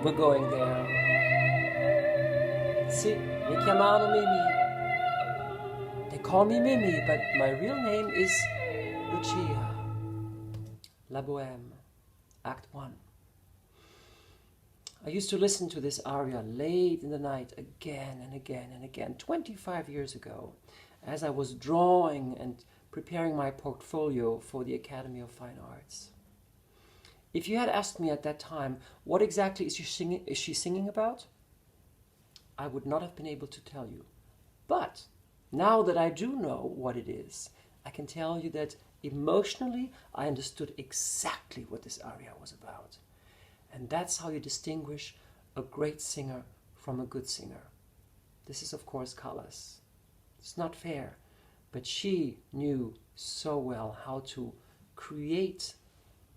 We're going there. See, mi chiamano Mimì. They call me Mimì, but my real name is Lucia. La Bohème, Act 1. I used to listen to this aria late in the night again and again and again, 25 years ago, as I was drawing and preparing my portfolio for the Academy of Fine Arts. If you had asked me at that time, what exactly is she singing about? I would not have been able to tell you. But now that I do know what it is, I can tell you that emotionally I understood exactly what this aria was about. And that's how you distinguish a great singer from a good singer. This is, of course, Callas. It's not fair, but she knew so well how to create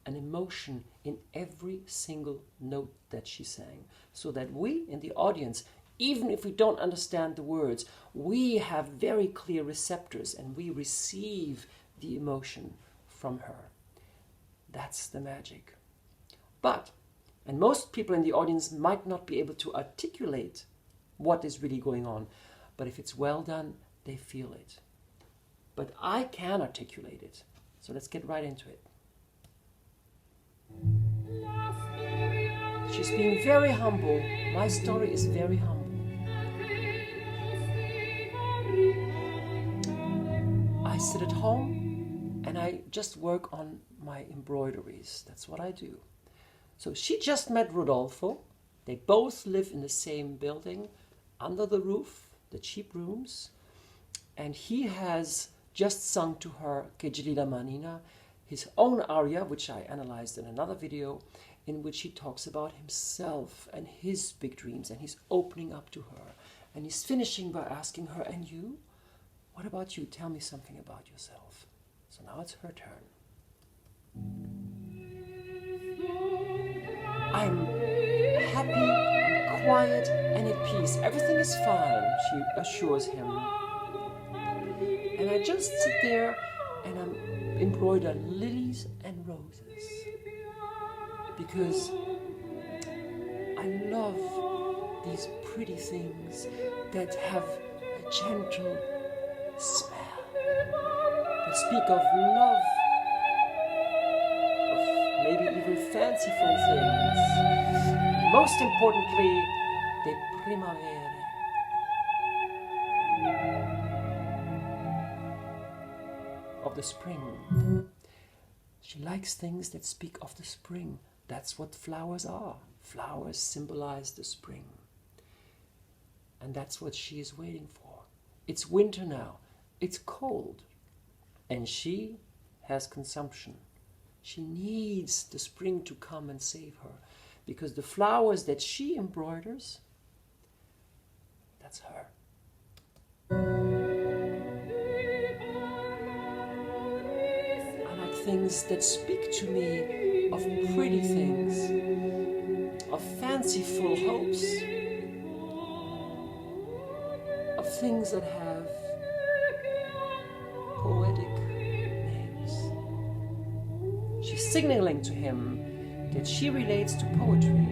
an emotion in every single note that she sang, so that we in the audience, even if we don't understand the words, we have very clear receptors and we receive the emotion from her. That's the magic. And most people in the audience might not be able to articulate what is really going on, but if it's well done, they feel it. But I can articulate it, so let's get right into it. She's being very humble. My story is very humble. I sit at home and I just work on my embroideries. That's what I do. So she just met Rodolfo. They both live in the same building, under the roof, the cheap rooms. And he has just sung to her Che gelida manina, his own aria, which I analyzed in another video, in which he talks about himself and his big dreams, and he's opening up to her. And he's finishing by asking her, and you? What about you? Tell me something about yourself. So now it's her turn. I'm happy, I'm quiet, and at peace. Everything is fine, she assures him. And I just sit there and I'm embroider lilies and roses, because I love these pretty things that have a gentle smell, that speak of love, of maybe even fanciful things. Most importantly, the primavera. Of the spring. She likes things that speak of the spring. That's what flowers are. Flowers symbolize the spring. And that's what she is waiting for. It's winter now. It's cold. And she has consumption. She needs the spring to come and save her. Because the flowers that she embroiders, that's her. Things that speak to me of pretty things, of fanciful hopes, of things that have poetic names. She's signaling to him that she relates to poetry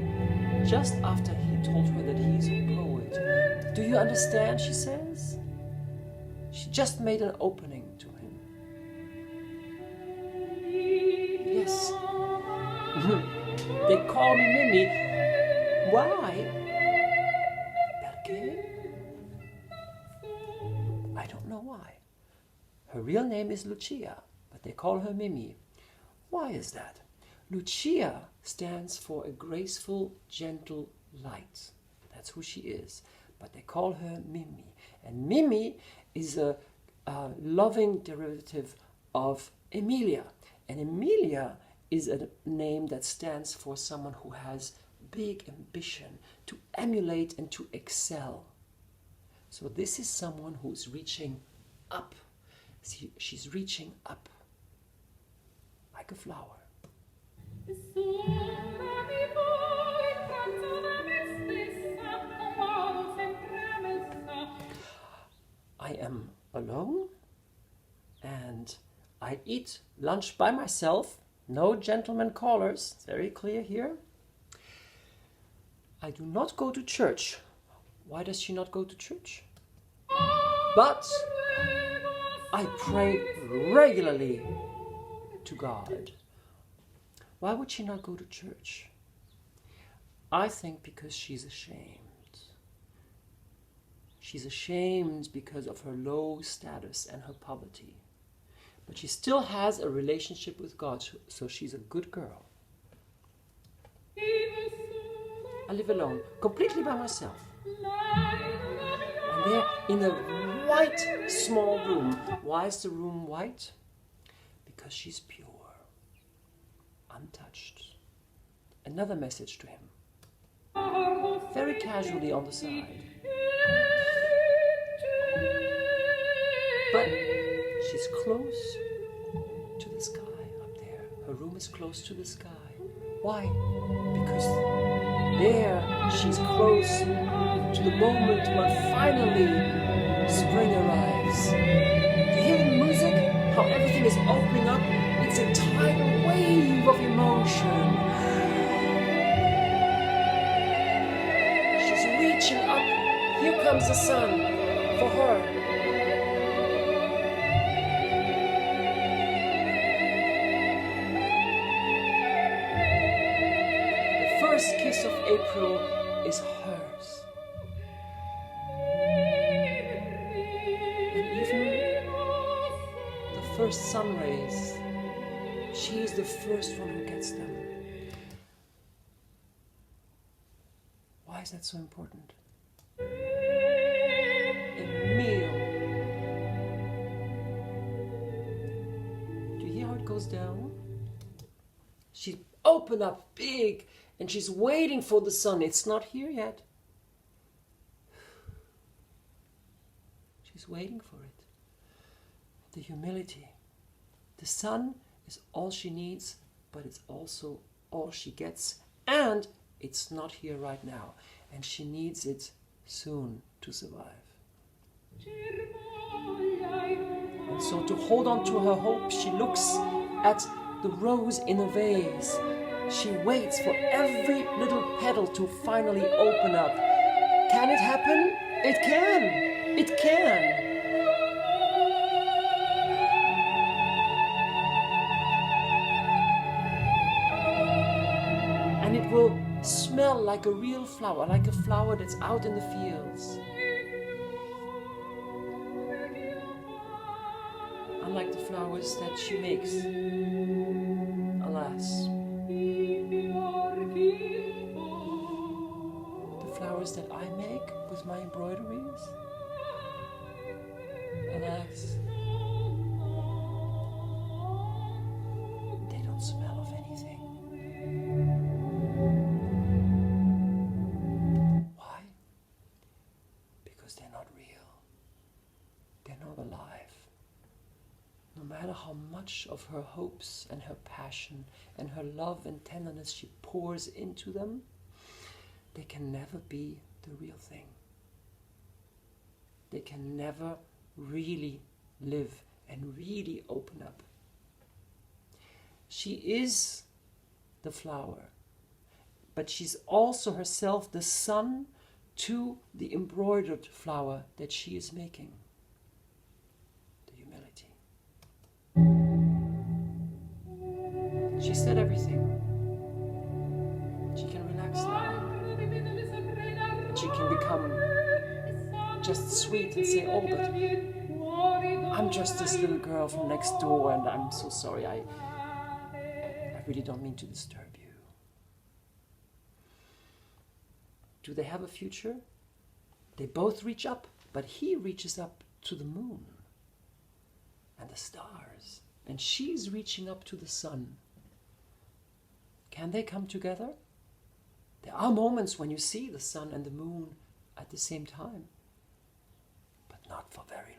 just after he told her that he's a poet. Do you understand, she says? She just made an opening to him. Yes. They call me Mimì. Why? Perché? I don't know why. Her real name is Lucia, but they call her Mimì. Why is that? Lucia stands for a graceful, gentle light. That's who she is. But they call her Mimì. And Mimì is a loving derivative of Emilia. And Emilia is a name that stands for someone who has big ambition to emulate and to excel. So this is someone who's reaching up. See, she's reaching up like a flower. I am alone and I eat lunch by myself. No gentlemen callers. It's very clear here. I do not go to church. Why does she not go to church? But I pray regularly to God. Why would she not go to church? I think because she's ashamed. She's ashamed because of her low status and her poverty. But she still has a relationship with God, so she's a good girl. I live alone, completely by myself. And there in a white small room. Why is the room white? Because she's pure, untouched. Another message to him. Very casually on the side. But she's close to the sky up there. Her room is close to the sky. Why? Because there she's close to the moment when finally spring arrives. Do you hear the music? How everything is opening up? It's a tidal wave of emotion. She's reaching up. Here comes the sun for her. The first kiss of April is hers. And even the first sun rays, she is the first one who gets them. Why is that so important? Emil. Do you hear how it goes down? She opened up big and she's waiting for the sun. It's not here yet. She's waiting for it. The humility. The sun is all she needs, but it's also all she gets. And it's not here right now. And she needs it soon to survive. And so to hold on to her hope, she looks at the rose in a vase. She waits for every little petal to finally open up. Can it happen? It can. It can. And it will smell like a real flower, like a flower that's out in the fields. Unlike the flowers that she makes. Alas. The flowers that I make with my embroideries. Alas. They don't smell of anything. Why? Because they're not real. They're not alive. No matter how much of her hopes and her passion and her love and tenderness she pours into them, they can never be the real thing. They can never really live and really open up. She is the flower, but she's also herself the sun to the embroidered flower that she is making. The humility. She said everything. She can relax now. And she can become just sweet and say, oh, but I'm just this little girl from next door and I'm so sorry. I really don't mean to disturb you. Do they have a future? They both reach up, but he reaches up to the moon and the stars, and she's reaching up to the sun. Can they come together? There are moments when you see the sun and the moon at the same time, but not for very long.